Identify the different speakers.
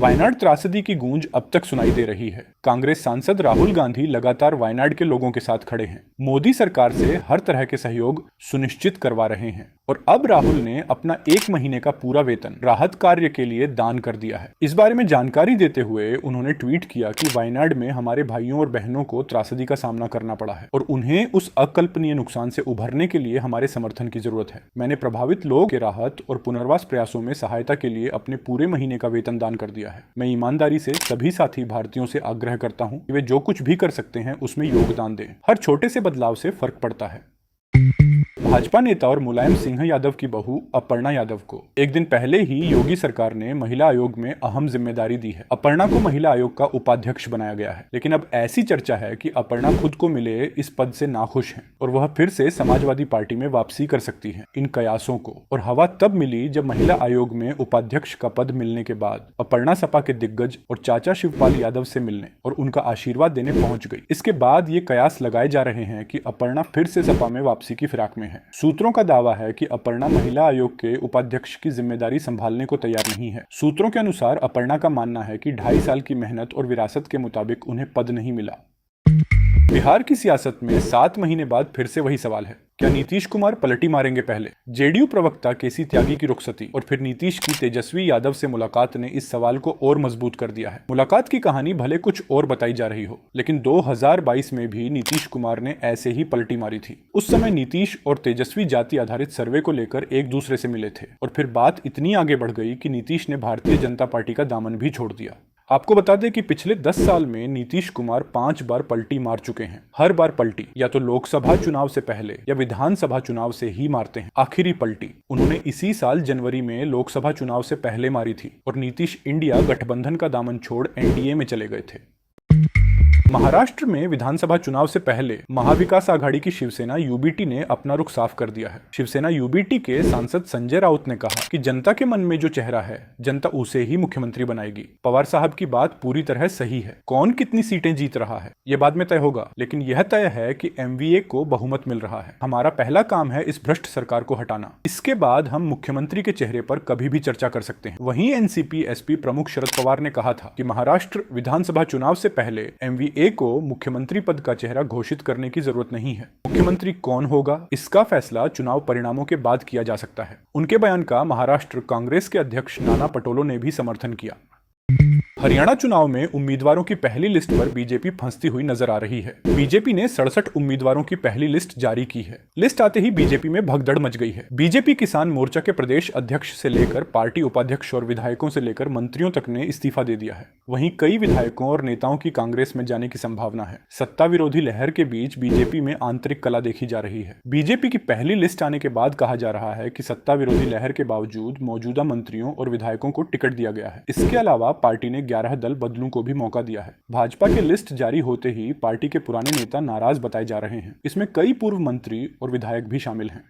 Speaker 1: वायनाड त्रासदी की गूंज अब तक सुनाई दे रही है। कांग्रेस सांसद राहुल गांधी लगातार वायनाड के लोगों के साथ खड़े हैं, मोदी सरकार से हर तरह के सहयोग सुनिश्चित करवा रहे हैं और अब राहुल ने अपना 1 महीने का पूरा वेतन राहत कार्य के लिए दान कर दिया है। इस बारे में जानकारी देते हुए उन्होंने ट्वीट किया कि वायनाड में हमारे भाइयों और बहनों को त्रासदी का सामना करना पड़ा है और उन्हें उस अकल्पनीय नुकसान से उभरने के लिए हमारे समर्थन की जरूरत है। मैंने प्रभावित लोगों के राहत और पुनर्वास प्रयासों में सहायता के लिए अपने पूरे महीने का वेतन दान कर दिया है। मैं ईमानदारी से सभी साथी भारतीयों से आग्रह करता हूं कि वे जो कुछ भी कर सकते हैं उसमें योगदान दें। हर छोटे से बदलाव से फर्क पड़ता है। भाजपा नेता और मुलायम सिंह यादव की बहू अपर्णा यादव को एक दिन पहले ही योगी सरकार ने महिला आयोग में अहम जिम्मेदारी दी है। अपर्णा को महिला आयोग का उपाध्यक्ष बनाया गया है, लेकिन अब ऐसी चर्चा है कि अपर्णा खुद को मिले इस पद से नाखुश हैं और वह फिर से समाजवादी पार्टी में वापसी कर सकती हैं। इन कयासों को और हवा तब मिली जब महिला आयोग में उपाध्यक्ष का पद मिलने के बाद अपर्णा सपा के दिग्गज और चाचा शिवपाल यादव से मिलने और उनका आशीर्वाद देने पहुंच गई। इसके बाद ये कयास लगाए जा रहे हैं कि अपर्णा फिर से सपा में वापसी की फिराक में है। सूत्रों का दावा है कि अपर्णा महिला आयोग के उपाध्यक्ष की जिम्मेदारी संभालने को तैयार नहीं है। सूत्रों के अनुसार अपर्णा का मानना है कि 2.5 साल की मेहनत और विरासत के मुताबिक उन्हें पद नहीं मिला। बिहार की सियासत में 7 महीने बाद फिर से वही सवाल है, क्या नीतीश कुमार पलटी मारेंगे? पहले जेडीयू प्रवक्ता केसी त्यागी की रुखसती और फिर नीतीश की तेजस्वी यादव से मुलाकात ने इस सवाल को और मजबूत कर दिया है। मुलाकात की कहानी भले कुछ और बताई जा रही हो, लेकिन 2022 में भी नीतीश कुमार ने ऐसे ही पलटी मारी थी। उस समय नीतीश और तेजस्वी जाति आधारित सर्वे को लेकर एक दूसरे से मिले थे और फिर बात इतनी आगे बढ़ गई कि नीतीश ने भारतीय जनता पार्टी का दामन भी छोड़ दिया। आपको बता दें कि पिछले 10 साल में नीतीश कुमार 5 बार पलटी मार चुके हैं। हर बार पलटी या तो लोकसभा चुनाव से पहले या विधानसभा चुनाव से ही मारते हैं। आखिरी पलटी उन्होंने इसी साल जनवरी में लोकसभा चुनाव से पहले मारी थी और नीतीश इंडिया गठबंधन का दामन छोड़ एनडीए में चले गए थे। महाराष्ट्र में विधानसभा चुनाव से पहले महाविकास आघाड़ी की शिवसेना यूबीटी ने अपना रुख साफ कर दिया है। शिवसेना यूबीटी के सांसद संजय राउत ने कहा कि जनता के मन में जो चेहरा है, जनता उसे ही मुख्यमंत्री बनाएगी। पवार साहब की बात पूरी तरह सही है। कौन कितनी सीटें जीत रहा है ये बाद में तय होगा, लेकिन यह तय है कि एमवीए को बहुमत मिल रहा है। हमारा पहला काम है इस भ्रष्ट सरकार को हटाना। इसके बाद हम मुख्यमंत्री के चेहरे पर कभी भी चर्चा कर सकते हैं। वहीं एनसीपी एसपी प्रमुख शरद पवार ने कहा था कि महाराष्ट्र विधानसभा चुनाव से पहले एमवीए को मुख्यमंत्री पद का चेहरा घोषित करने की जरूरत नहीं है। मुख्यमंत्री कौन होगा इसका फैसला चुनाव परिणामों के बाद किया जा सकता है। उनके बयान का महाराष्ट्र कांग्रेस के अध्यक्ष नाना पटोले ने भी समर्थन किया। हरियाणा चुनाव में उम्मीदवारों की पहली लिस्ट पर बीजेपी फंसती हुई नजर आ रही है। बीजेपी ने 67 उम्मीदवारों की पहली लिस्ट जारी की है। लिस्ट आते ही बीजेपी में भगदड़ मच गई है। बीजेपी किसान मोर्चा के प्रदेश अध्यक्ष से लेकर पार्टी उपाध्यक्ष और विधायकों से लेकर मंत्रियों तक ने इस्तीफा दे दिया है। वहीं कई विधायकों और नेताओं की कांग्रेस में जाने की संभावना है। सत्ता विरोधी लहर के बीच बीजेपी में आंतरिक कला देखी जा रही है। बीजेपी की पहली लिस्ट आने के बाद कहा जा रहा है कि सत्ता विरोधी लहर के बावजूद मौजूदा मंत्रियों और विधायकों को टिकट दिया गया है। इसके अलावा पार्टी ने 11 दल बदलूं को भी मौका दिया है। भाजपा के लिस्ट जारी होते ही पार्टी के पुराने नेता नाराज बताए जा रहे हैं। इसमें कई पूर्व मंत्री और विधायक भी शामिल हैं।